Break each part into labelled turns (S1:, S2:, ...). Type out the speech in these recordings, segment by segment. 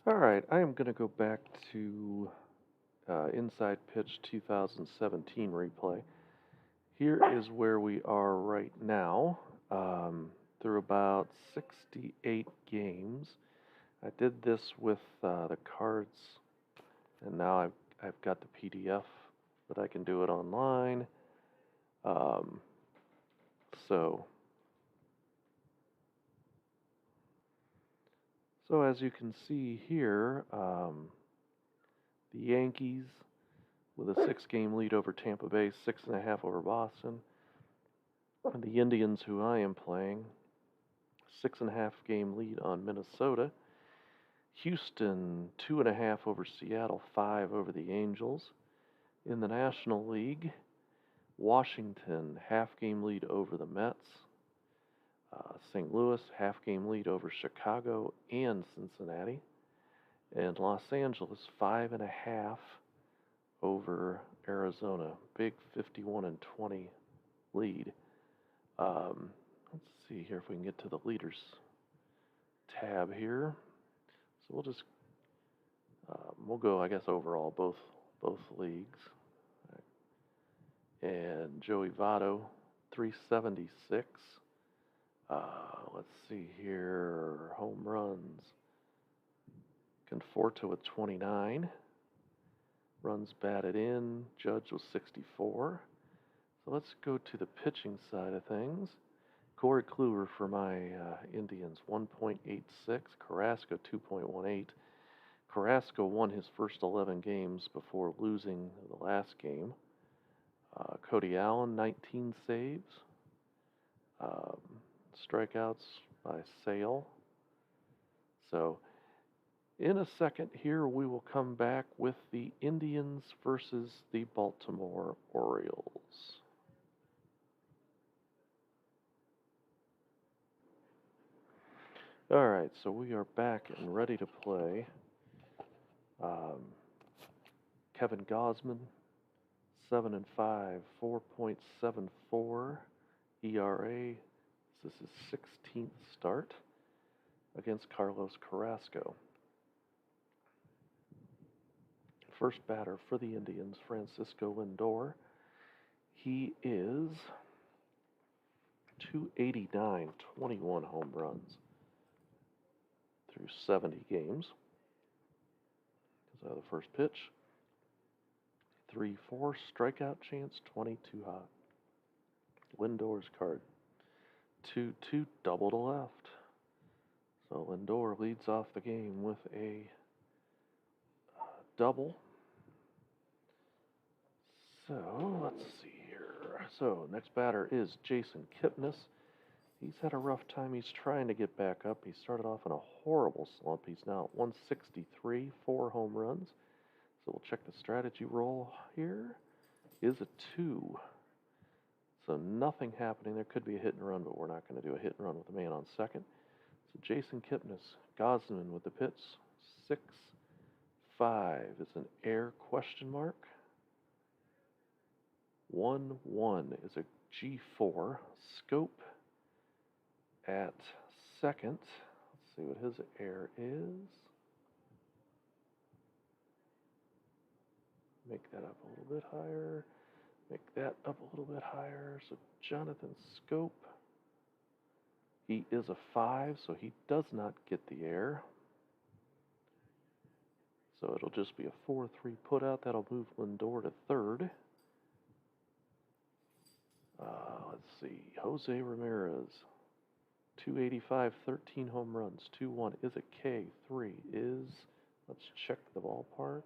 S1: All right, I am going to go back to Inside Pitch 2017 replay. Here is where we are right now, through about 68 games. I did this with the cards, and now I've got the PDF, but I can do it online. Um, so, so as you can see here, the Yankees with a 6-game lead over Tampa Bay, 6.5 over Boston. And the Indians, who I am playing, 6.5 game lead on Minnesota. Houston, 2.5 over Seattle, 5 over the Angels. In the National League, Washington, half-game lead over the Mets. St. Louis, half-game lead over Chicago and Cincinnati. And Los Angeles, 5.5 over Arizona. Big 51-20 lead. Let's see here if we can get to the leaders tab here. So we'll go, I guess, overall both leagues. And Joey Votto, 376. Let's see here, home runs. Conforto with 29. Runs batted in. Judge was 64. So let's go to the pitching side of things. Corey Kluber for my Indians, 1.86. Carrasco, 2.18. Carrasco won his first 11 games before losing the last game. Cody Allen, 19 saves. Um, Strikeouts by Sale. So, in a second here, we will come back with the Indians versus the Baltimore Orioles. All right, so we are back and ready to play. Kevin Gausman, 7-5, 4.74 ERA. This is his 16th start against Carlos Carrasco. First batter for the Indians, Francisco Lindor. He is 289, 21 home runs through 70 games. Here's the first pitch. 3-4, strikeout chance, 22 hot. Lindor's card. 2-2, double to left. So Lindor leads off the game with a double. So let's see here. So next batter is Jason Kipnis. He's had a rough time. He's trying to get back up. He started off in a horrible slump. He's now at 163, 4 home runs. So we'll check the strategy roll here. Is a 2. So nothing happening. There could be a hit and run, but we're not going to do a hit and run with the man on second. So Jason Kipnis, Gosman with the pitch. 6-5 is an air question mark. 1-1 is a G4. Scope at second. Let's see what his air is. Make that up a little bit higher. Make that up a little bit higher. So Jonathan Scope, he is a 5, so he does not get the air. So it'll just be a 4-3 putout. That'll move Lindor to third. Let's see. Jose Ramirez, 285, 13 home runs. 2-1 is a K. 3 is, let's check the ballpark.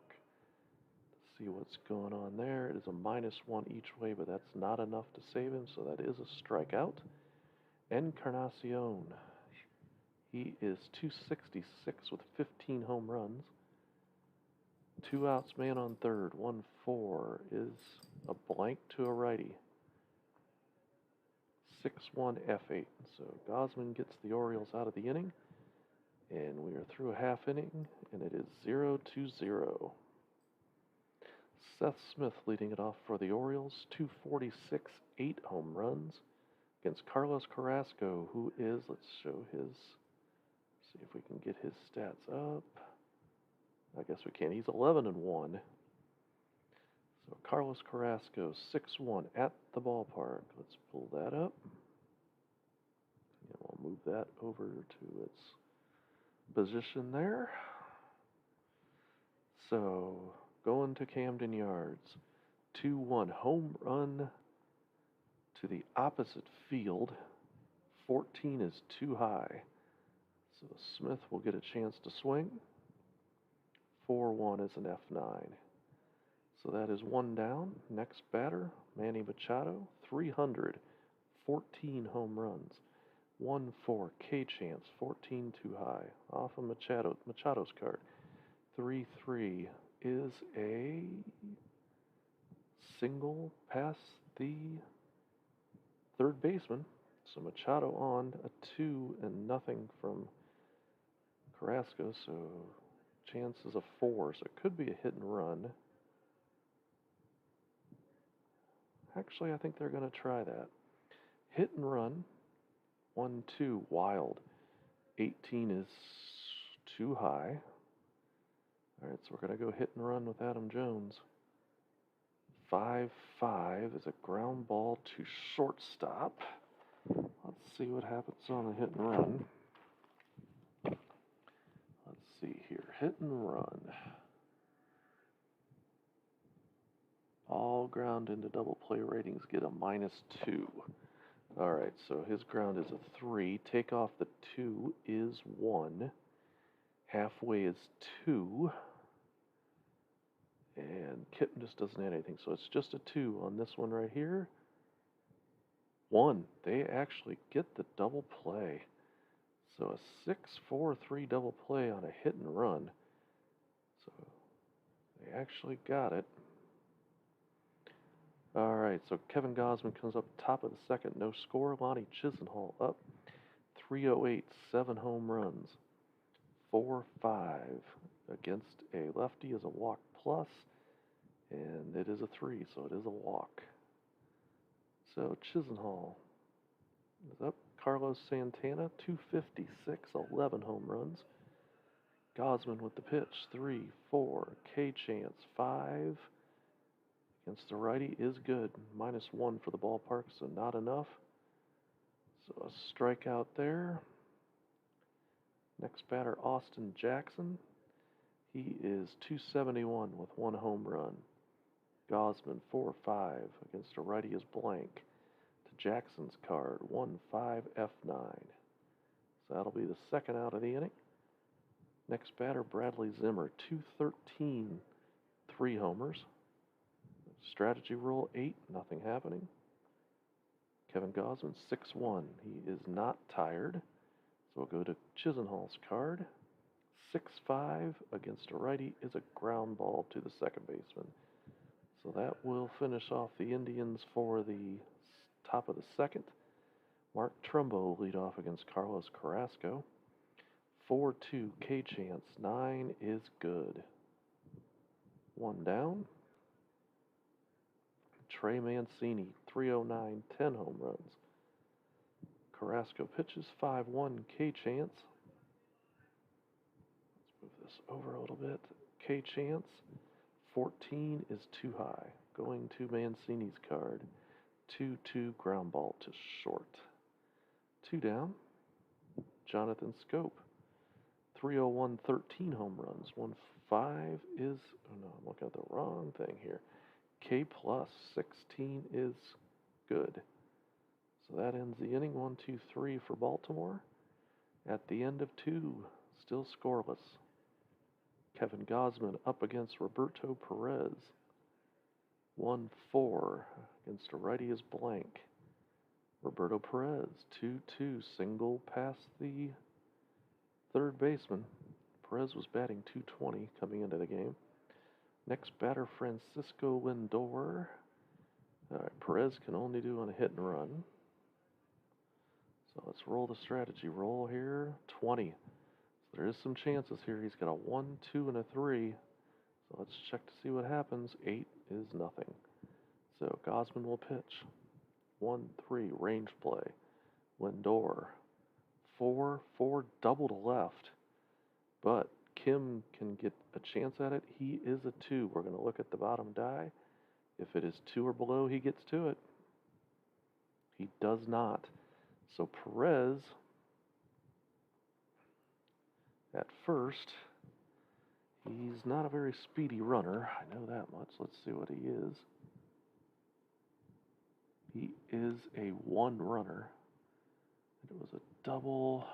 S1: See what's going on there. It is a -1 each way, but that's not enough to save him, so that is a strikeout. Encarnacion, he is 266 with 15 home runs. 2 outs, man on third. 1-4 is a blank to a righty. 6-1 F8. So Gosman gets the Orioles out of the inning, and we are through a half inning, and it is 0-0. Seth Smith leading it off for the Orioles, 246, 8 home runs against Carlos Carrasco, who is, let's see if we can get his stats up. I guess we can. He's 11-1. So Carlos Carrasco, 6-1 at the ballpark. Let's pull that up. And we'll move that over to its position there. So going to Camden Yards. 2-1 home run to the opposite field. 14 is too high. So Smith will get a chance to swing. 4-1 is an F9. So that is one down. Next batter, Manny Machado, 300, 14 home runs. 1-4, K-Chance, 14 too high. Off of Machado's card. 3-3 is a single past the third baseman. So Machado on a 2-0 from Carrasco. So chance is a 4. So it could be a hit and run. Actually, I think they're going to try that. Hit and run. 1-2, Wild. 18 is too high. All right, so we're going to go hit and run with Adam Jones. 5-5 is a ground ball to shortstop. Let's see what happens on the hit and run. Let's see here. Hit and run. All ground into double play ratings get a -2. All right, so his ground is a 3. Take off the 2 is 1. Halfway is 2. And Kitten just doesn't add anything, so it's just a 2 on this one right here. 1. They actually get the double play. So a 6-4-3 double play on a hit and run. So they actually got it. All right, so Kevin Gausman comes up top of the second, no score. Lonnie Chisenhall up, 308, 7 home runs, 4-5 against a lefty is a walk plus, and it is a 3, so it is a walk. So Chisenhall is up. Carlos Santana, 256, 11 home runs. Gausman with the pitch, 3-4, K-Chance, 5. Against the righty is good. -1 for the ballpark, so not enough. So a strikeout there. Next batter, Austin Jackson. He is 271 with 1 home run. Gausman, 4-5. Against a righty is blank. To Jackson's card, 1-5 F9. So that'll be the second out of the inning. Next batter, Bradley Zimmer, 213, 3 homers. Strategy roll 8, nothing happening. Kevin Gausman, 6-1. He is not tired. So we'll go to Chisenhall's card. 6-5 against a righty is a ground ball to the second baseman. So that will finish off the Indians for the top of the second. Mark Trumbo will lead off against Carlos Carrasco. 4-2, K-Chance, 9 is good. 1 down. Trey Mancini, 309, 10 home runs. Carrasco pitches, 5-1, K-Chance. Let's move this over a little bit. K-Chance, 14 is too high. Going to Mancini's card. 2-2, ground ball to short. 2 down. Jonathan Scope, 301, 13 home runs. 1-5 is, oh no, I'm looking at the wrong thing here. K plus 16 is good. So that ends the inning. 1-2-3 for Baltimore. At the end of 2, still scoreless. Kevin Gausman up against Roberto Perez. 1-4 against a righty is blank. Roberto Perez, 2-2, single past the third baseman. Perez was batting .220 coming into the game. Next batter, Francisco Lindor. All right, Perez can only do on a hit and run. So let's roll the strategy roll here. 20. So there is some chances here. He's got a 1, 2, and a 3. So let's check to see what happens. 8 is nothing. So Gausman will pitch. 1-3, range play. Lindor. 4-4, double to left. But Kim can get a chance at it. He is a 2. We're going to look at the bottom die. If it is 2 or below, he gets to it. He does not. So Perez, at first, he's not a very speedy runner. I know that much. Let's see what he is. He is a 1 runner. It was a double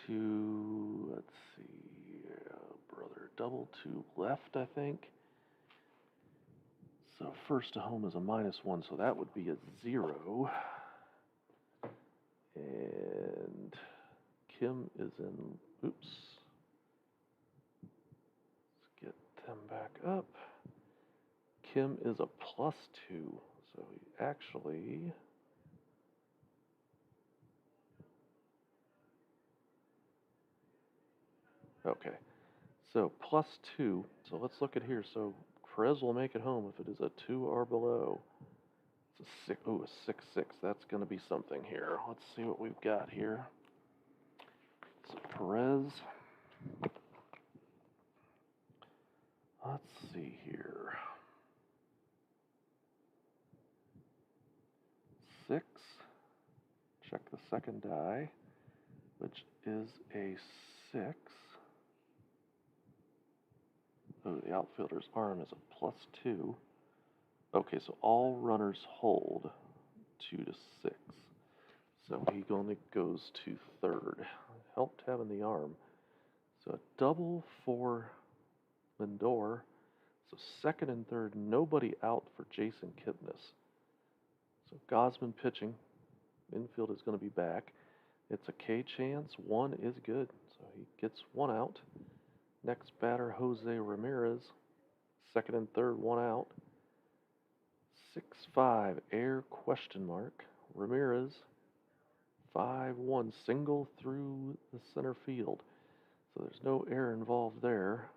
S1: to, let's see, brother, double to left, I think. So first to home is a -1, so that would be a 0. And Kim is in, oops. Let's get them back up. Kim is a +2, so he actually, okay. So +2, so let's look at here. So Perez will make it home if it is a 2 or below. It's a 6, oh, a 6-6. That's going to be something here. Let's see what we've got here. So Perez, let's see here. 6, check the second die, which is a 6. Oh, the outfielder's arm is a +2. Okay, so all runners hold 2 to 6. So he only goes to third. Helped having the arm. So a double for Lindor. So second and third, nobody out for Jason Kipnis. So Gosman pitching. Infield is going to be back. It's a K chance. 1 is good. So he gets 1 out. Next batter, Jose Ramirez. Second and third, 1 out. 6-5, air question mark. Ramirez, 5-1, single through the center field. So there's no air involved there.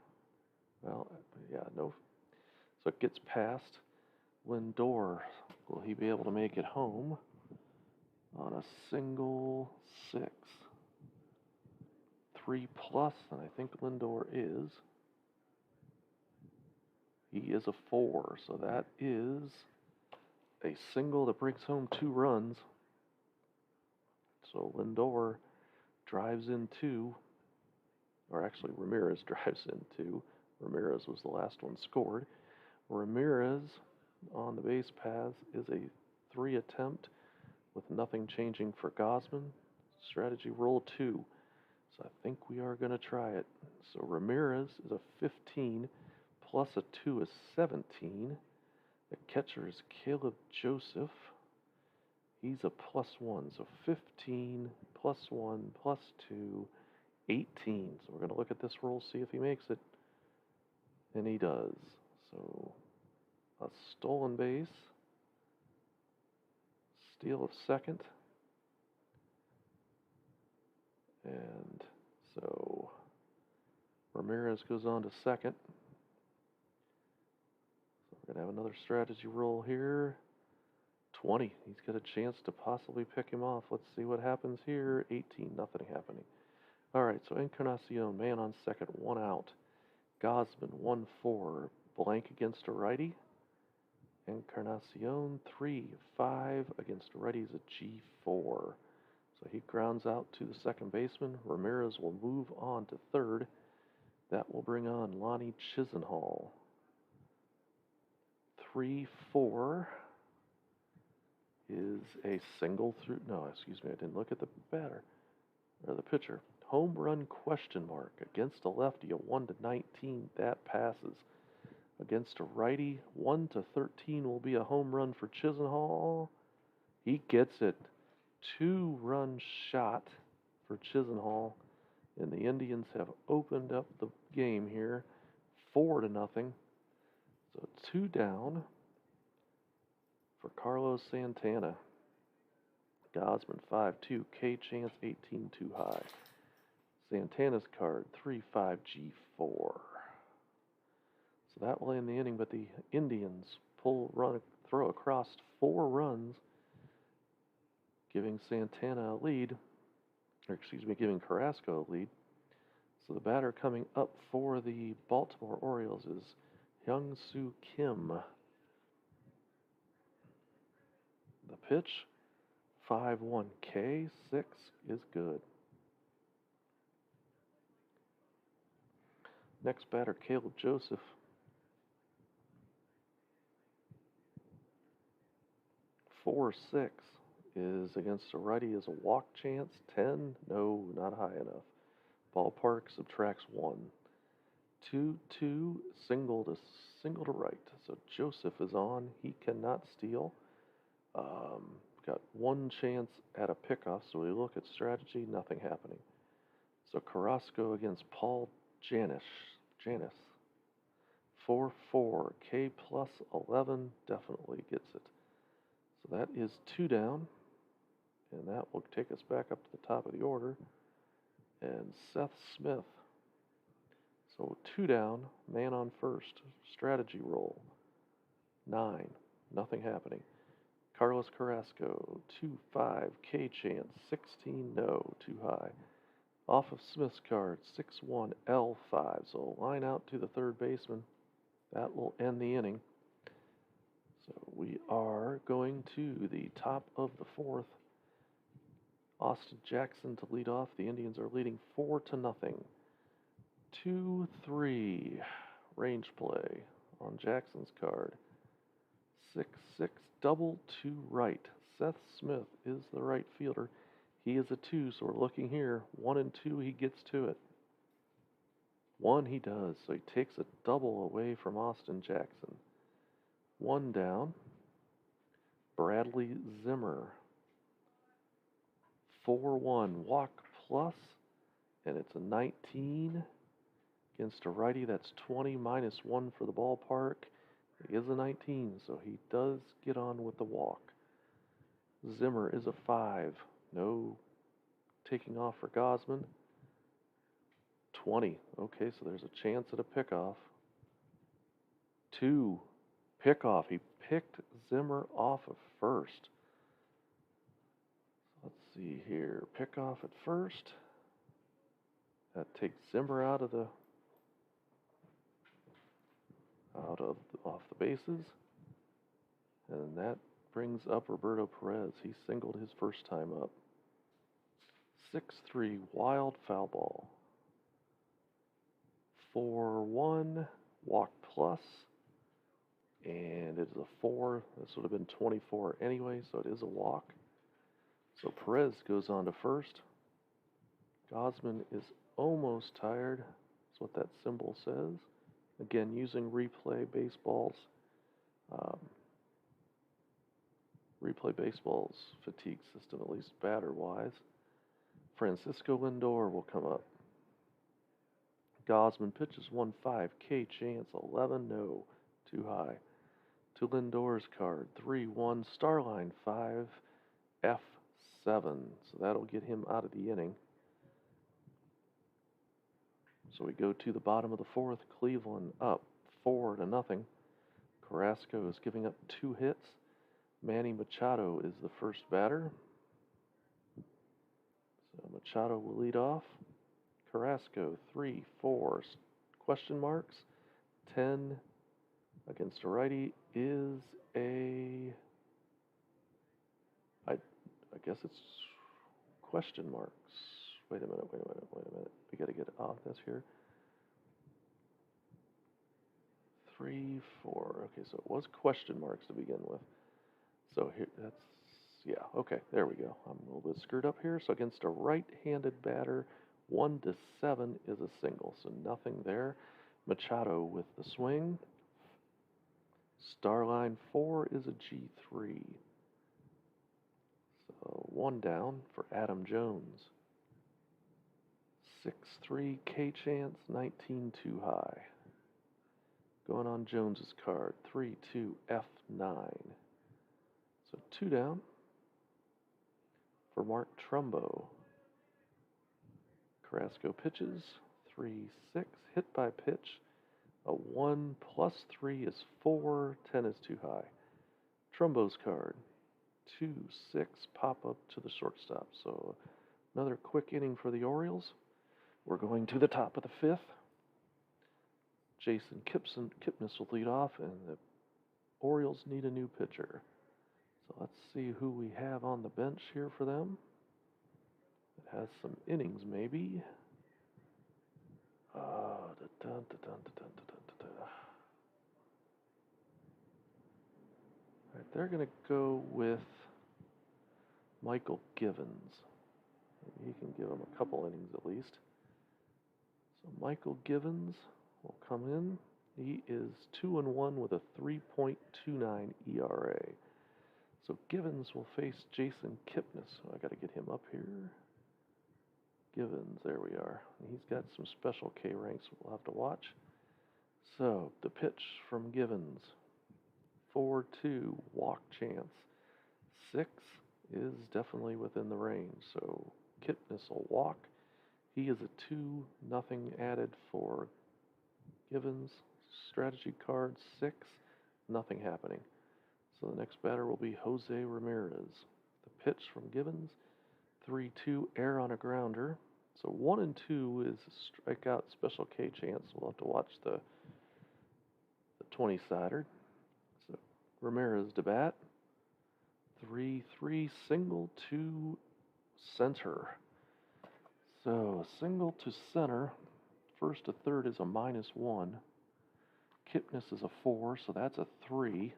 S1: Well, yeah, no. So it gets past Lindor. Will he be able to make it home on a single 6? 3+, and I think Lindor is. He is a 4, so that is a single that brings home 2 runs. So Lindor drives in 2, or actually Ramirez drives in 2. Ramirez was the last one scored. Ramirez on the base paths is a 3 attempt with nothing changing for Gosman. Strategy roll 2. So I think we are going to try it. So Ramirez is a 15 plus a 2 is 17. The catcher is Caleb Joseph. He's a +1. So 15 +1 +2, 18. So we're going to look at this roll, see if he makes it. And he does. So a stolen base. Steal of second. And so Ramirez goes on to second. So we're going to have another strategy roll here. 20. He's got a chance to possibly pick him off. Let's see what happens here. 18. Nothing happening. All right, so Encarnacion, man on second, 1 out. Gosman, 1-4. Blank against a righty. Encarnacion, 3-5 against a righty is a G4. So he grounds out to the second baseman. Ramirez will move on to third. That will bring on Lonnie Chisenhall. 3-4 is a single through. No, excuse me, I didn't look at the batter or the pitcher. Home run question mark against a lefty, a 1-19. That passes. Against a righty, 1-13 will be a home run for Chisenhall. He gets it. 2-run shot for Chisenhall, and the Indians have opened up the game here, 4-0. So 2 down for Carlos Santana. Gosman 5-2, K chance 18 too high. Santana's card 3-5 G4. So that will end the inning, but the Indians throw across 4 runs, giving Santana a lead, or excuse me, giving Carrasco a lead. So the batter coming up for the Baltimore Orioles is Hyung-Soo Kim. The pitch, 5-1 K6 is good. Next batter, Caleb Joseph. 4-6 is against a righty as a walk chance. 10, no, not high enough. Ballpark subtracts 1. 2-2, single to right. So Joseph is on. He cannot steal. Got one chance at a pickoff, so we look at strategy, nothing happening. So Carrasco against Paul Janis. 4-4, K plus 11 definitely gets it. So that is 2 down, and that will take us back up to the top of the order. And Seth Smith. So 2 down, man on first, strategy roll. 9, nothing happening. Carlos Carrasco, 2-5, K chance, 16, no, too high. Off of Smith's card, 6-1, L5, so line out to the third baseman. That will end the inning. So we are going to the top of the fourth. Austin Jackson to lead off. The Indians are leading 4-0. 2-3, range play on Jackson's card. 6-6, double to right. Seth Smith is the right fielder. He is a 2, so we're looking here. 1 and 2, he gets to it. 1 he does, so he takes a double away from Austin Jackson. 1 down. Bradley Zimmer. 4-1, walk plus, and it's a 19 against a righty. That's 20 minus 1 for the ballpark. It is a 19, so he does get on with the walk. Zimmer is a 5. No taking off for Gosman. 20. Okay, so there's a chance at a pickoff. 2. Pickoff. He picked Zimmer off of first. Let's see here. Pickoff at first. That takes Zimmer out of off the bases. And that brings up Roberto Perez. He singled his first time up. 6-3, wild foul ball. 4-1, walk plus, and it is a 4. This would have been 24 anyway, so it is a walk. So Perez goes on to first. Gosman is almost tired. That's what that symbol says. Again, using Replay Baseball's fatigue system, at least batter-wise. Francisco Lindor will come up. Gosman pitches 1-5, K chance 11, no, too high. To Lindor's card, 3-1, Starline 5, F7, so that'll get him out of the inning. So we go to the bottom of the fourth. Cleveland up 4-0. Carrasco is giving up 2 hits. Manny Machado is the first batter. So Machado will lead off. Carrasco 3, 4, question marks. 10 against a righty is I guess it's question marks. Wait a minute. We got to get off this here. 3, 4. Okay, so it was question marks to begin with. So here, okay, there we go. I'm a little bit screwed up here. So against a right-handed batter, 1-7 is a single, so nothing there. Machado with the swing. Starline 4 is a G3. So 1 down for Adam Jones. 6-3 K chance, 19 too high. Going on Jones's card, 3-2 F9. So 2 down for Mark Trumbo. Carrasco pitches, 3-6, hit by pitch. A 1 plus 3 is 4, 10 is too high. Trumbo's card, 2-6, pop up to the shortstop. So another quick inning for the Orioles. We're going to the top of the fifth. Jason Kipnis will lead off, and the Orioles need a new pitcher. So let's see who we have on the bench here for them. It has some innings, maybe. All right, they're going to go with Michael Givens. Maybe he can give them a couple innings at least. So Michael Givens will come in. He is 2-1 with a 3.29 ERA. So Givens will face Jason Kipnis. So I got to get him up here. Givens, there we are. He's got some special K ranks we'll have to watch. So the pitch from Givens. 4-2, walk chance. 6 is definitely within the range. So Kipnis will walk. He is a 2-0 added for Givens. Strategy card 6, nothing happening. So the next batter will be Jose Ramirez. The pitch from Givens, 3-2, air on a grounder. So 1 and 2 is a strikeout special K chance. We'll have to watch the 20-sider. So Ramirez to bat. 3-3, single to center. So a single to center. First to third is a -1. Kipnis is a 4, so that's a 3.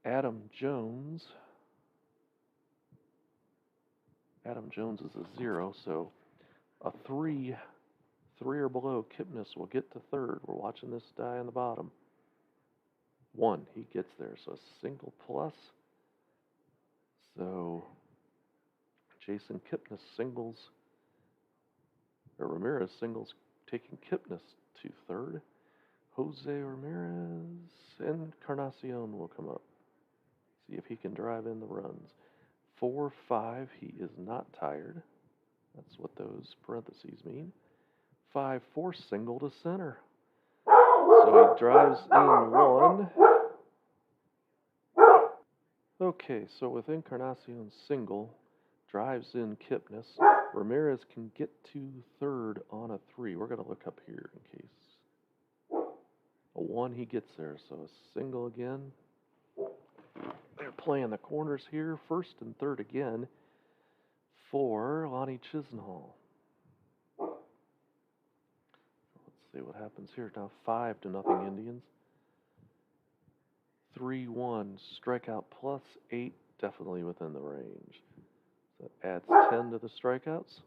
S1: Adam Jones is a 0, so a 3 or below. Kipnis will get to third. We're watching this die on the bottom. 1, he gets there, so a single plus. So Jason Kipnis singles, or Ramirez singles, taking Kipnis to third. Jose Ramirez and Encarnacion will come up. See if he can drive in the runs. 4-5, he is not tired. That's what those parentheses mean. 5-4, single to center. So he drives in 1. Okay, so with Encarnacion's single, drives in Kipnis. Ramirez can get to third on a 3. We're going to look up here in case. A 1, he gets there, so a single again. They're playing the corners here, first and third again for Lonnie Chisenhall. Let's see what happens here. Now 5-0 Indians. 3-1, strikeout plus 8, definitely within the range. So that adds 10 to the strikeouts.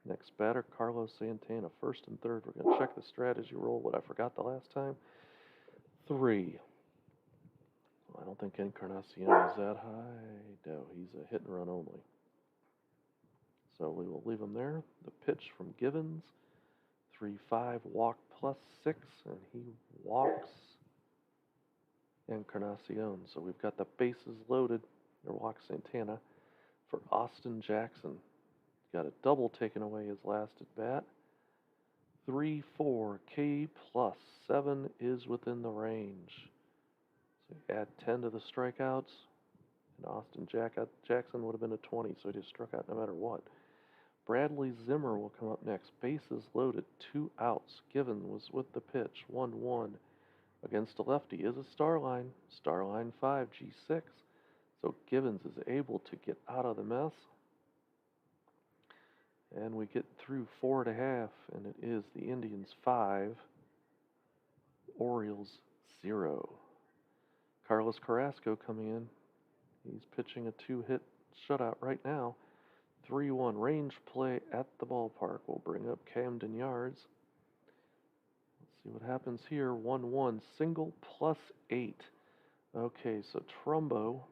S1: Next batter, Carlos Santana, first and third. We're going to check the strategy roll, what I forgot the last time. 3. I don't think Encarnacion is that high. No, he's a hit and run only. So we will leave him there. The pitch from Givens, 3-5, walk plus 6, and he walks Encarnacion. So we've got the bases loaded, or walk Santana, for Austin Jackson. Got a double taken away his last at bat. 3-4, K plus 7 is within the range. So you add 10 to the strikeouts, and Austin Jackson would have been a 20, so he just struck out no matter what. Bradley Zimmer will come up next. Bases loaded, 2 outs. Givens was with the pitch, 1-1. Against a lefty is a star line 5, G6. So Givens is able to get out of the mess. And we get through 4.5, and it is the Indians 5, Orioles 0. Carlos Carrasco coming in. He's pitching a 2-hit shutout right now. 3-1 range play at the ballpark. We'll bring up Camden Yards. Let's see what happens here. 1-1, single plus 8. Okay, so Trumbo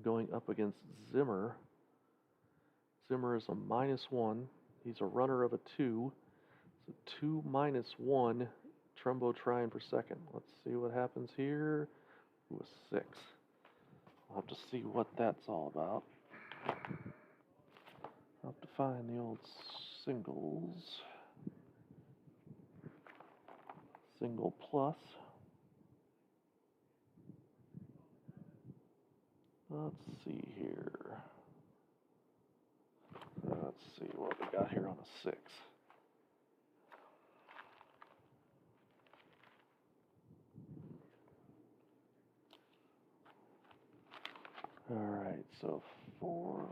S1: going up against Zimmer. Zimmer is a -1. He's a runner of a 2. So 2 -1. Trumbo trying for second. Let's see what happens here. Ooh, a 6. We'll have to see what that's all about. I'll have to find the old singles. Single plus. Let's see here. let's see what we got here on a 6. All right, so 4,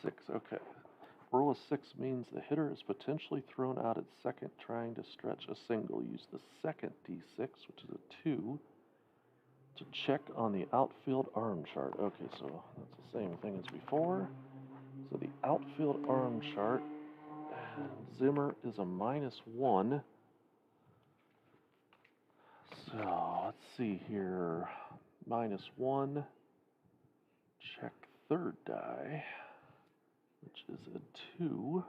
S1: 6, okay. Roll a 6 means the hitter is potentially thrown out at second trying to stretch a single. Use the second D6, which is a 2, to check on the outfield arm chart. Okay, so that's the same thing as before. So the outfield arm chart, Zimmer is a -1. So let's see here. -1. Check third die, which is a 2.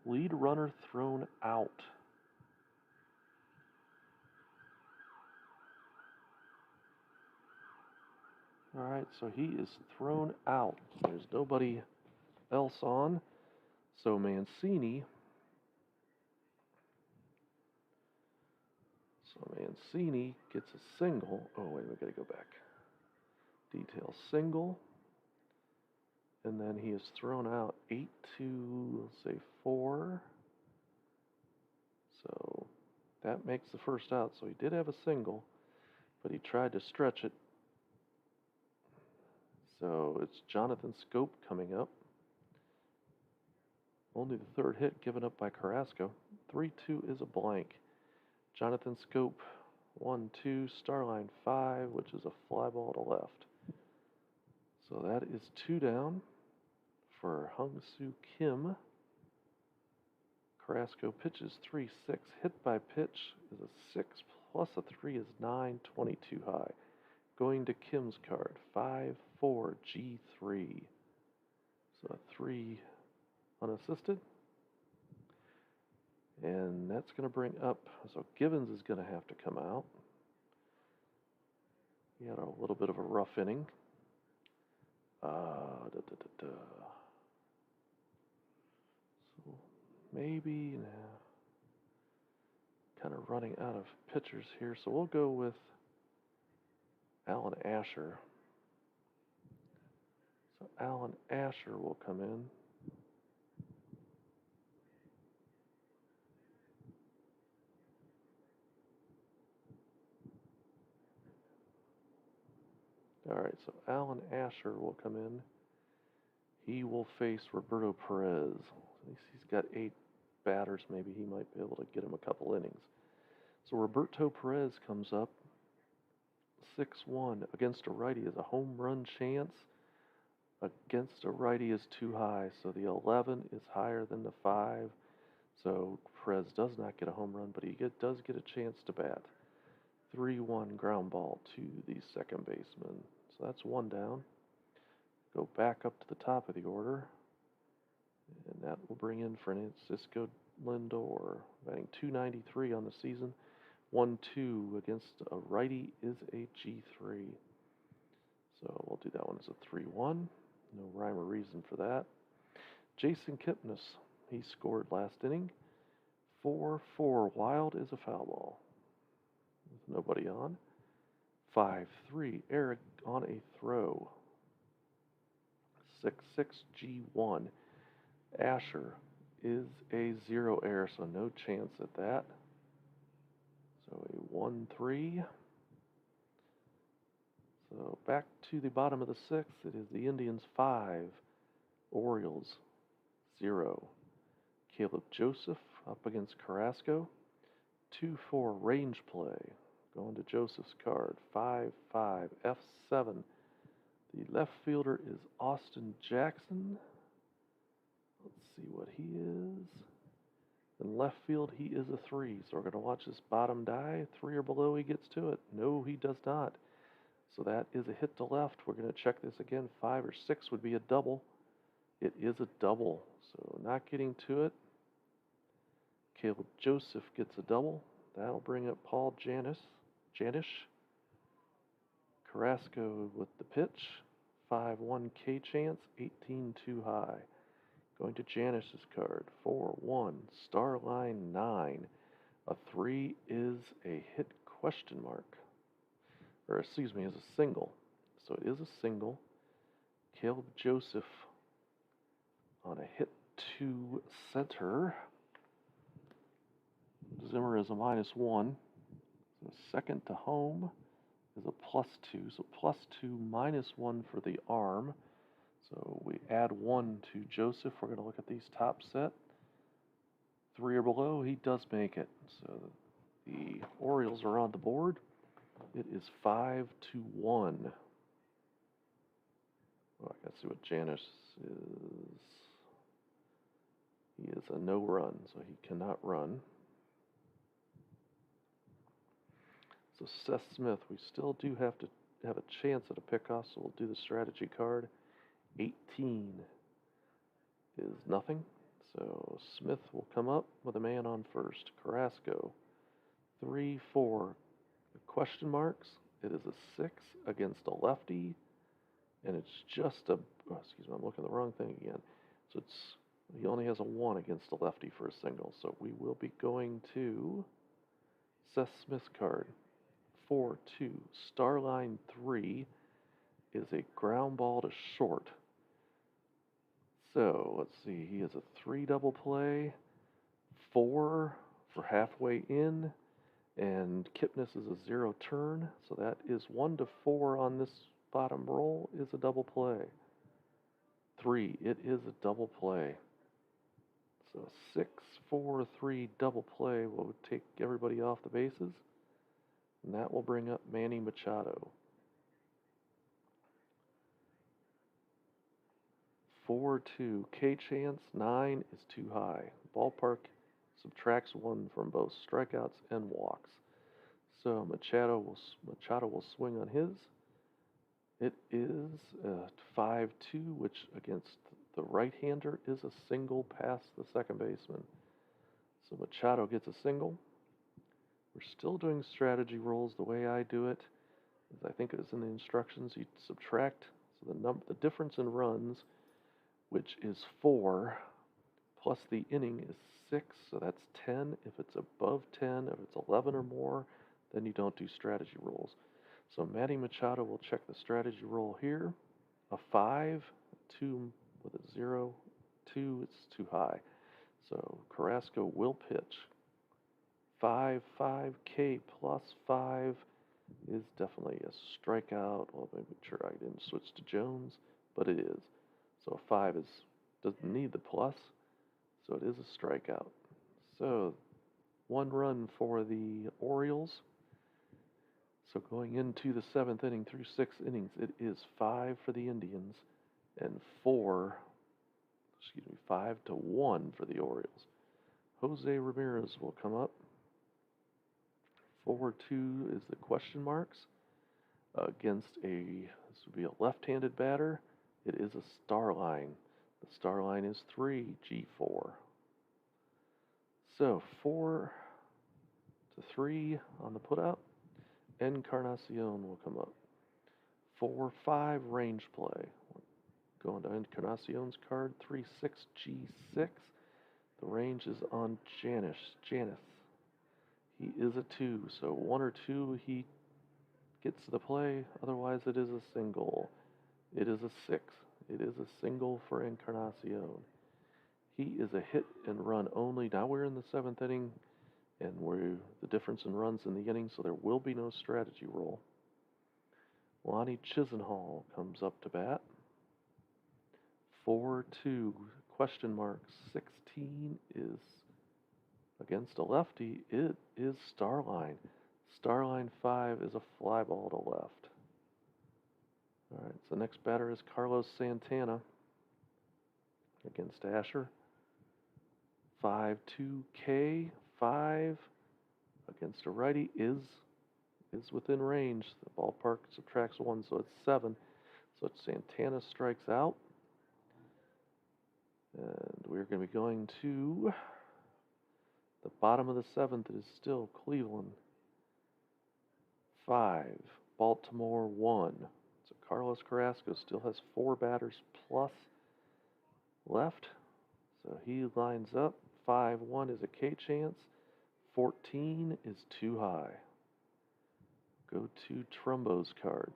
S1: Lead runner thrown out. All right, so he is thrown out. There's nobody else on. So Mancini gets a single. Oh, wait, we got to go back. Detail single. And then he is thrown out 8 to, let's say, 4. So that makes the first out. So he did have a single, but he tried to stretch it. So it's Jonathan Scope coming up. Only the third hit given up by Carrasco. 3-2 is a blank. Jonathan Scope, 1-2, Starline 5, which is a fly ball to left. So that is 2 down for Hung Soo Kim. Carrasco pitches 3-6. Hit by pitch is a 6 plus a 3 is 9, 22 high. Going to Kim's card, 5-4 G3. So a 3 unassisted. And that's going to bring up, so Givens is going to have to come out. He had a little bit of a rough inning. So maybe kind of running out of pitchers here. So we'll go with Alan Asher. So Alan Asher will come in. All right, so Alan Asher will come in. He will face Roberto Perez. He's got 8 batters. Maybe he might be able to get him a couple innings. So Roberto Perez comes up. 6-1 against a righty is a home run chance. Against a righty is too high. So the 11 is higher than the 5. So Perez does not get a home run, but he does get a chance to bat. 3-1 ground ball to the second baseman. So that's 1 down. Go back up to the top of the order. And that will bring in Francisco Lindor, batting .293 on the season. 1-2 against a righty is a G3. So we'll do that one as a 3-1. No rhyme or reason for that. Jason Kipnis, he scored last inning. 4-4 wild is a foul ball. With nobody on. 5-3 Eric on a throw. 6-6 G1. Asher is a 0 error, so no chance at that. So a 1-3. So back to the bottom of the 6th. It is the Indians 5, Orioles 0. Caleb Joseph up against Carrasco. 2-4 range play. Going to Joseph's card. 5-5 F7. The left fielder is Austin Jackson. Let's see what he is. In left field, he is a 3. So we're going to watch this bottom die. 3 or below, he gets to it. No, he does not. So that is a hit to left. We're going to check this again. 5 or 6 would be a double. It is a double. So not getting to it. Caleb Joseph gets a double. That'll bring up Paul Janish. Carrasco with the pitch. 5-1 K chance. 18 too high. Going to Janish's card. 4-1 Starline 9. A 3 is a hit question mark. Or excuse me, is a single. So it is a single. Caleb Joseph on a hit to center. Zimmer is a -1. So second to home is a +2. So +2, -1 for the arm. So we add 1 to Joseph. We're going to look at these top set. 3 or below, he does make it. So the Orioles are on the board. It is 5-1. Well, I gotta see what Janice is. He is a no run, so he cannot run. So Seth Smith, we still do have to have a chance at a pickoff, so we'll do the strategy card. 18 is nothing. So Smith will come up with a man on first. Carrasco. 3, 4. Question marks. It is a 6 against a lefty. And it's just a, oh, excuse me, I'm looking at the wrong thing again. So he only has a 1 against a lefty for a single. So we will be going to Seth Smith's card. 4-2. Starline 3 is a ground ball to short. So let's see, he has a 3 double play, 4 for halfway in, and Kipnis is a 0 turn. So that is 1 to 4 on this bottom roll is a double play. 3, it is a double play. So 6, 4, 3 double play will take everybody off the bases. And that will bring up Manny Machado. 4-2. K-Chance, 9 is too high. Ballpark subtracts 1 from both strikeouts and walks. So Machado will swing on his. It is 5-2, which against the right-hander is a single past the second baseman. So Machado gets a single. We're still doing strategy rolls the way I do it. As I think it is in the instructions, you subtract so the difference in runs, which is 4, plus the inning is 6, so that's 10. If it's above 10, if it's 11 or more, then you don't do strategy rolls. So Manny Machado will check the strategy roll here. A 5, 2 with a 0, 2, it's too high. So Carrasco will pitch. 5, 5K plus 5 is definitely a strikeout. Well, make sure I didn't switch to Jones, but it is. So 5 doesn't need the plus, so it is a strikeout. So 1 run for the Orioles. So going into the 7th inning through 6 innings, it is 5 for the Indians and 5-1 for the Orioles. Jose Ramirez will come up. 4-2 is the question marks against this would be a left-handed batter. It is a star line. The star line is 3, G4. So 4-3 on the putout. Encarnacion will come up. 4-5 range play. We're going to Encarnacion's card. 3-6, G6. The range is on Janice. He is a 2, so 1 or 2 he gets the play. Otherwise, it is a single. It is a 6. It is a single for Encarnacion. He is a hit and run only. Now we're in the 7th inning, and the difference in runs in the inning, so there will be no strategy roll. Lonnie Chisenhall comes up to bat. 4-2, question mark. 16 is against a lefty. It is Starline. Starline 5 is a fly ball to left. All right, so next batter is Carlos Santana against Asher. 5-2K, 5 against a righty is within range. The ballpark subtracts 1, so it's 7. So Santana strikes out. And we're going to be going to the bottom of the 7th. It is still Cleveland 5, Baltimore 1. So Carlos Carrasco still has 4 batters plus left. So he lines up. 5-1 is a K chance. 14 is too high. Go to Trumbo's card.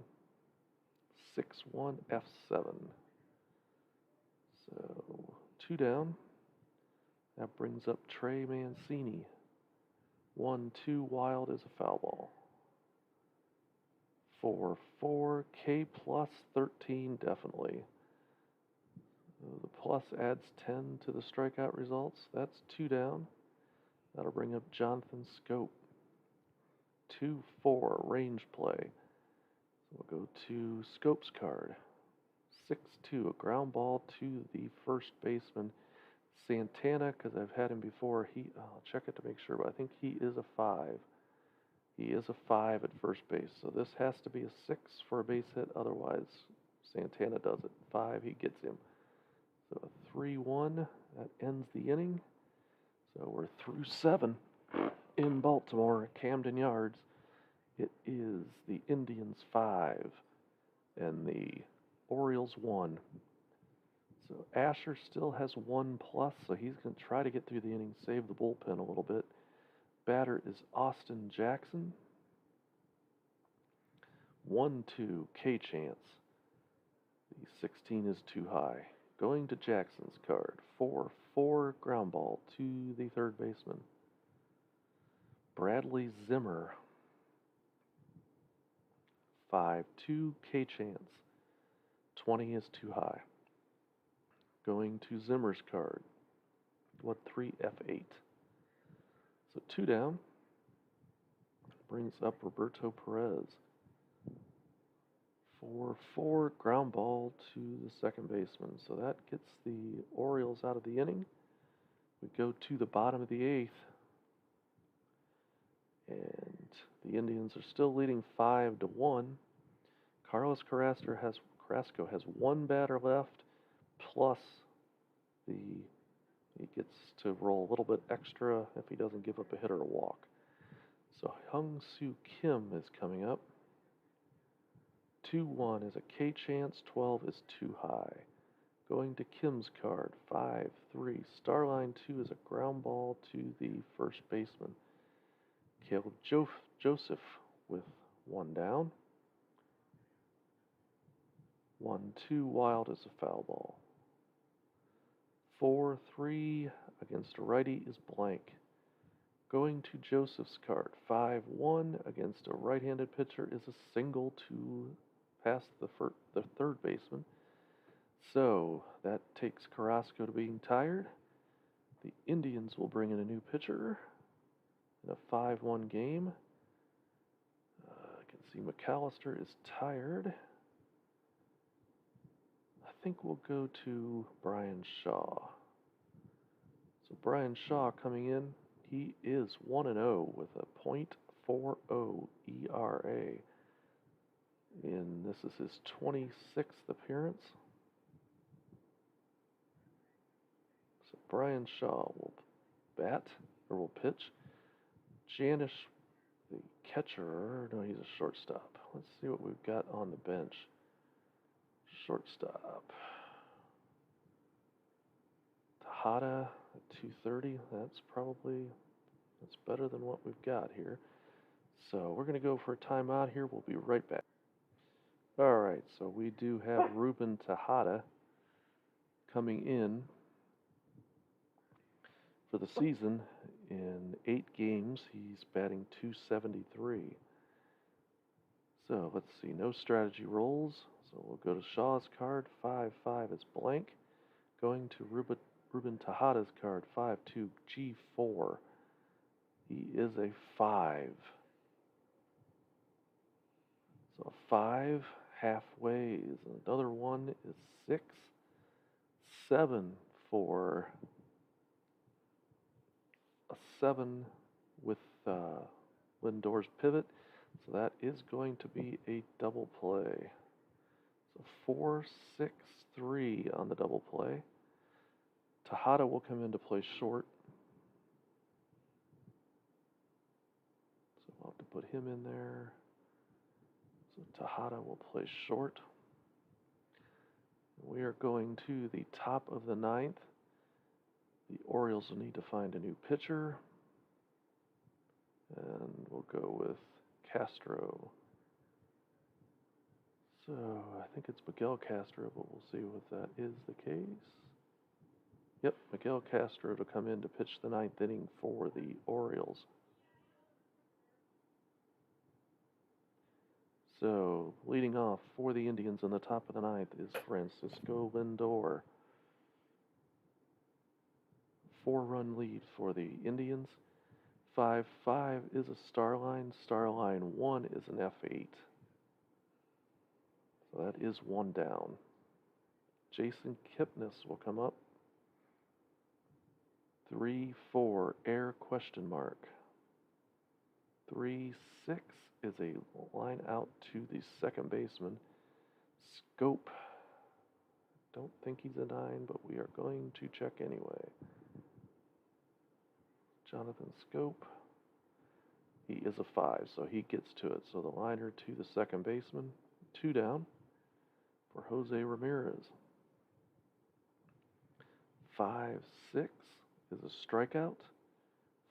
S1: 6-1 F7. So 2 down. That brings up Trey Mancini. 1-2 wild is a foul ball. 4-4 K plus 13 definitely. The plus adds 10 to the strikeout results. That's 2 down. That'll bring up Jonathan Scope. 2-4 range play. So we'll go to Scope's card. 6-2, a ground ball to the first baseman. Santana, because I've had him before, I'll check it to make sure, but I think he is a 5. He is a 5 at first base, so this has to be a 6 for a base hit, otherwise Santana does it. 5, he gets him. So a 3-1, that ends the inning. So we're through 7 in Baltimore at Camden Yards. It is the Indians 5 and the Orioles 1. So Asher still has 1 plus, so he's going to try to get through the inning, save the bullpen a little bit. Batter is Austin Jackson. 1-2 K-Chance. The 16 is too high. Going to Jackson's card. 4-4 ground ball to the third baseman. Bradley Zimmer. 5-2 K-Chance. 20 is too high. Going to Zimmer's card. 1-3 F8. So 2 down. Brings up Roberto Perez. 4-4 ground ball to the second baseman. So that gets the Orioles out of the inning. We go to the bottom of the 8th. And the Indians are still leading 5-1. Carlos Carrasco has 1 batter left, plus he gets to roll a little bit extra if he doesn't give up a hit or a walk. So Hyung Soo Kim is coming up. 2-1 is a K-Chance, 12 is too high. Going to Kim's card, 5-3. Starline 2 is a ground ball to the first baseman. Caleb Joseph with 1 down. 1-2 wild is a foul ball. 4-3 against a righty is blank. Going to Joseph's card, 5-1 against a right-handed pitcher is a single to past the third baseman. So that takes Carrasco to being tired. The Indians will bring in a new pitcher in a 5-1 game. I can see McAllister is tired. I think we'll go to Brian Shaw. So Brian Shaw coming in. He is 1-0 with a .40 ERA. And this is his 26th appearance. So Brian Shaw will will pitch. Janish, the catcher, no, he's a shortstop. Let's see what we've got on the bench. Shortstop. Tejada at 230. That's better than what we've got here. So we're going to go for a timeout here. We'll be right back. All right, so we do have Ruben Tejada coming in for the season. In 8 games, he's batting .273. So let's see, no strategy rolls. So we'll go to Shaw's card, 5-5 is blank. Going to Ruben Tejada's card, 5-2 G4. He is a 5. So a 5 halfway is another one is 6. 7 for a 7 with Lindor's pivot. So that is going to be a double play. So 4-6-3 on the double play. Tejada will come into play short. So we'll have to put him in there. So Tejada will play short. We are going to the top of the 9th. The Orioles will need to find a new pitcher. And we'll go with Castro. So I think it's Miguel Castro, but we'll see if that is the case. Yep, Miguel Castro to come in to pitch the ninth inning for the Orioles. So leading off for the Indians in the top of the ninth is Francisco Lindor. 4-run lead for the Indians. 5-5 is a star line. Star line 1 is an F8. So that is one down. Jason Kipnis will come up. 3-4, air question mark. 3-6 is a line out to the second baseman. Scope. Don't think he's a 9, but we are going to check anyway. Jonathan Scope. He is a 5, so he gets to it. So the liner to the second baseman. 2 down for Jose Ramirez. 5-6 is a strikeout.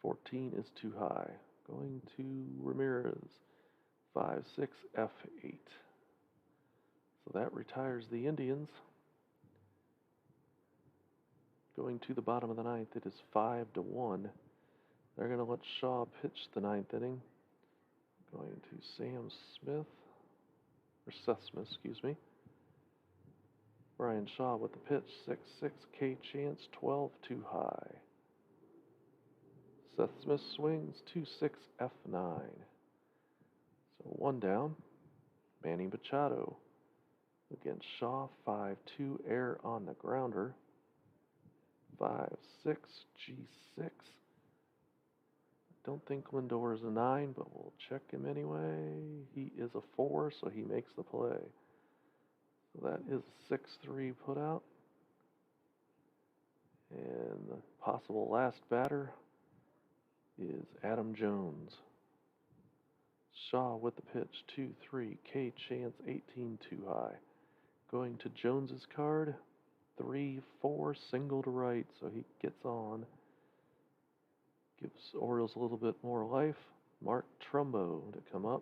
S1: 14 is too high. Going to Ramirez. 5-6 F8. So that retires the Indians. Going to the bottom of the ninth, it is 5-1. They're going to let Shaw pitch the ninth inning. Going to Sam Smith, or Seth Smith, excuse me. Brian Shaw with the pitch, 6-6 K chance, 12 too high. Seth Smith swings, 2-6 F9. So one down. Manny Machado against Shaw, 5-2 air on the grounder. 5-6 G6. Don't think Lindor is a 9, but we'll check him anyway. He is a 4, so he makes the play. So that is a 6-3 put out. And the possible last batter is Adam Jones. Shaw with the pitch, 2-3, K chance, 18 too high. Going to Jones's card, 3-4, single to right, so he gets on. Gives Orioles a little bit more life. Mark Trumbo to come up.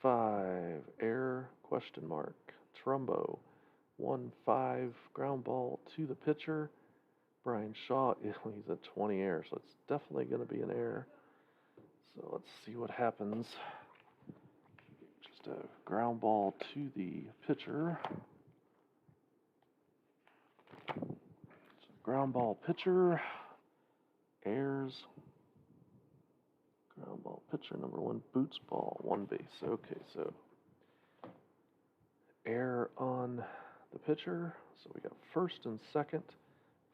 S1: 6-5, air question mark. Trumbo, 1-5, ground ball to the pitcher. Brian Shaw, he's at 20 air, so it's definitely going to be an air. So let's see what happens. Just a ground ball to the pitcher. Ground ball pitcher, airs. Ground ball pitcher, number 1, boots ball, 1 base. Okay, so air on the pitcher. So we got first and second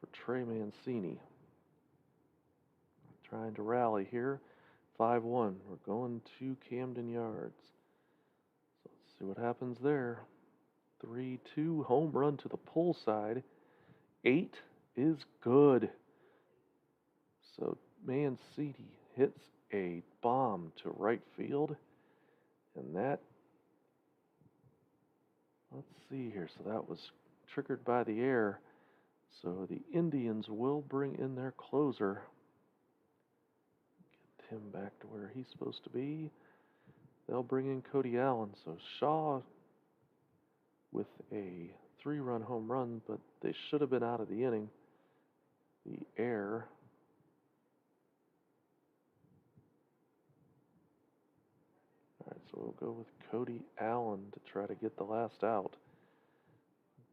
S1: for Trey Mancini. Trying to rally here. 5-1. We're going to Camden Yards. So let's see what happens there. 3-2, home run to the pull side. 8 is good. So Mancini hits a bomb to right field. And that, let's see here. So that was triggered by the air. So the Indians will bring in their closer. Get him back to where he's supposed to be. They'll bring in Cody Allen. So Shaw with a 3-run home run, but they should have been out of the inning. The air. All right, so we'll go with Cody Allen to try to get the last out.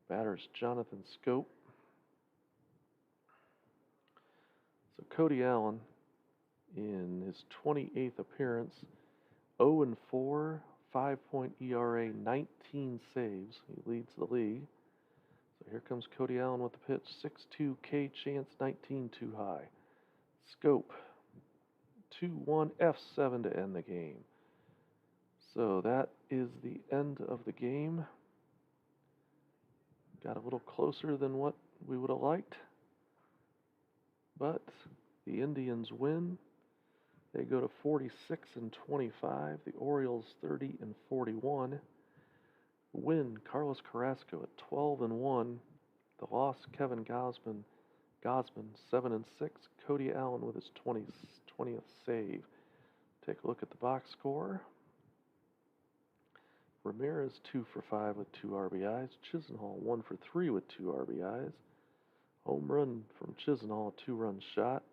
S1: Batter's Jonathan Scope. So Cody Allen, in his 28th appearance, 0-4, 5-point ERA, 19 saves. He leads the league. So here comes Cody Allen with the pitch. 6-2 K chance, 19 too high. Scope, 2-1 F7 to end the game. So that is the end of the game. Got a little closer than what we would have liked. But the Indians win. They go to 46-25. The Orioles 30-41. Win Carlos Carrasco at 12-1. The loss Kevin Gausman Gosman 7-6. Cody Allen with his 20th save. Take a look at the box score. Ramirez 2 for 5 with 2 RBIs. Chisenhall 1 for 3 with 2 RBIs. Home run from Chisenhall, a 2-run shot,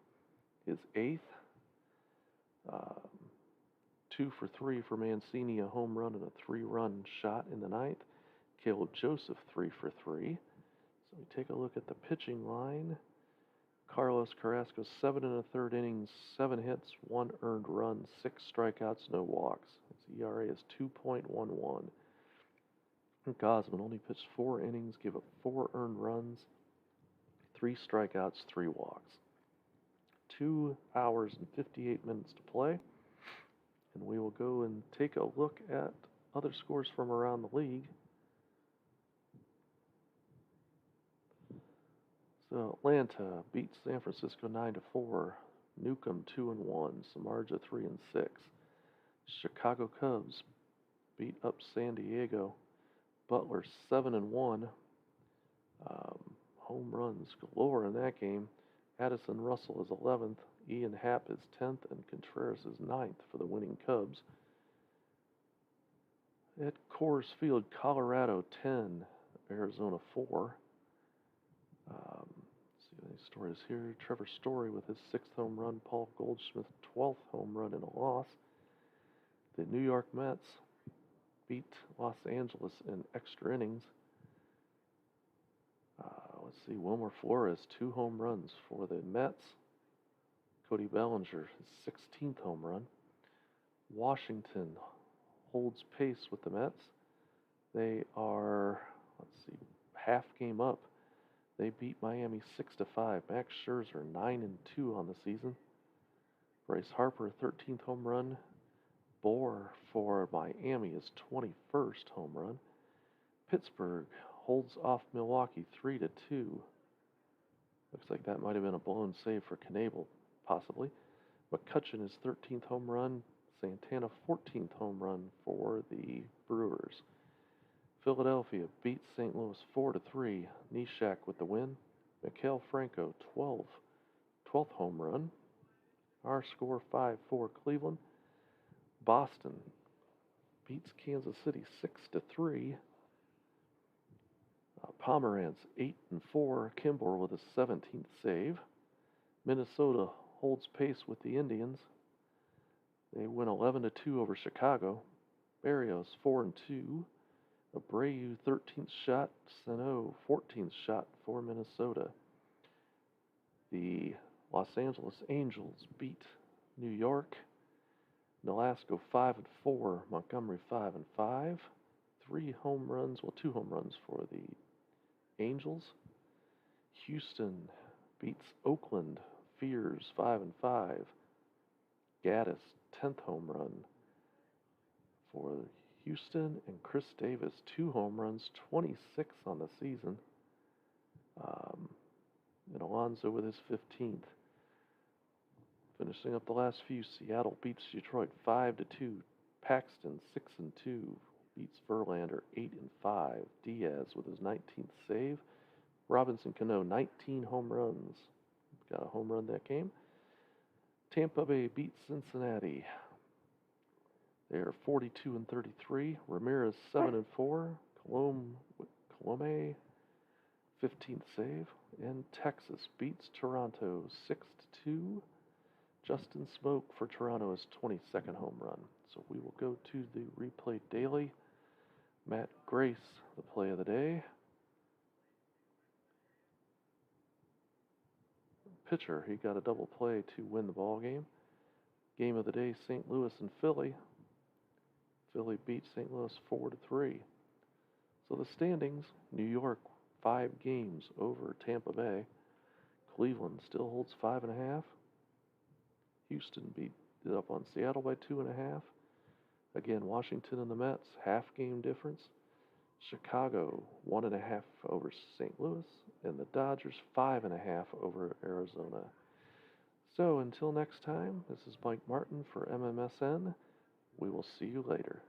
S1: his 8th. 2 for 3 for Mancini, a home run and a 3-run shot in the 9th. Caleb Joseph 3 for 3. So we take a look at the pitching line. Carlos Carrasco 7 1/3 innings, 7 hits, 1 earned run, 6 strikeouts, no walks. His ERA is 2.11. Gosman only pitched 4 innings, gave up 4 earned runs, 3 strikeouts, 3 walks. 2 hours and 58 minutes to play. And we will go and take a look at other scores from around the league. So Atlanta beats San Francisco 9-4. Newcomb 2-1. Samardzija 3-6. Chicago Cubs beat up San Diego. Butler 7-1. Home runs galore in that game. Addison Russell is 11th. Ian Happ is 10th, and Contreras is 9th for the winning Cubs. At Coors Field, Colorado 10, Arizona 4. See any stories here. Trevor Story with his 6th home run. Paul Goldschmidt 12th home run in a loss. The New York Mets beat Los Angeles in extra innings. Let's see, Wilmer Flores 2 home runs for the Mets. Cody Bellinger his 16th home run. Washington holds pace with the Mets. They are, half game up. They beat Miami 6-5. Max Scherzer 9-2 on the season. Bryce Harper 13th home run. Bohr for Miami is 21st home run. Pittsburgh holds off Milwaukee 3-2. Looks like that might have been a blown save for Knebel, possibly. McCutcheon is 13th home run. Santana 14th home run for the Brewers. Philadelphia beats St. Louis 4-3. Neshek with the win. Maikel Franco 12th home run. Our score 5-4 Cleveland. Boston beats Kansas City 6-3. Pomerantz 8-4. Kimball with his 17th save. Minnesota holds pace with the Indians. They win 11-2 over Chicago. Barrios 4-2. Abreu 13th shot. Sano 14th shot for Minnesota. The Los Angeles Angels beat New York. Nolasco 5-4. Montgomery 5-5. 2 home runs for the Angels. Houston beats Oakland. Fears 5-5. Gaddis 10th home run for Houston, and Chris Davis 2 home runs, 26 on the season. And Alonso with his 15th. Finishing up the last few, Seattle beats Detroit 5-2. Paxton 6-2 beats Verlander 8-5. Diaz with his 19th save. Robinson Cano 19 home runs. Got a home run that game. Tampa Bay beats Cincinnati. They are 42-33. Ramirez 7-4. Colome 15th save. And Texas beats Toronto 6-2. Justin Smoke for Toronto is 22nd home run. So we will go to the replay daily. Matt Grace, the play of the day. Pitcher, he got a double play to win the ball game. Game of the day, St. Louis and Philly. Philly beat St. Louis 4-3. So the standings, New York 5 games over Tampa Bay. Cleveland still holds 5.5. Houston beat it up on Seattle by 2.5. Again, Washington and the Mets, half game difference. Chicago 1.5 over St. Louis, and the Dodgers 5.5 over Arizona. So until next time, this is Mike Martin for MMSN. We will see you later.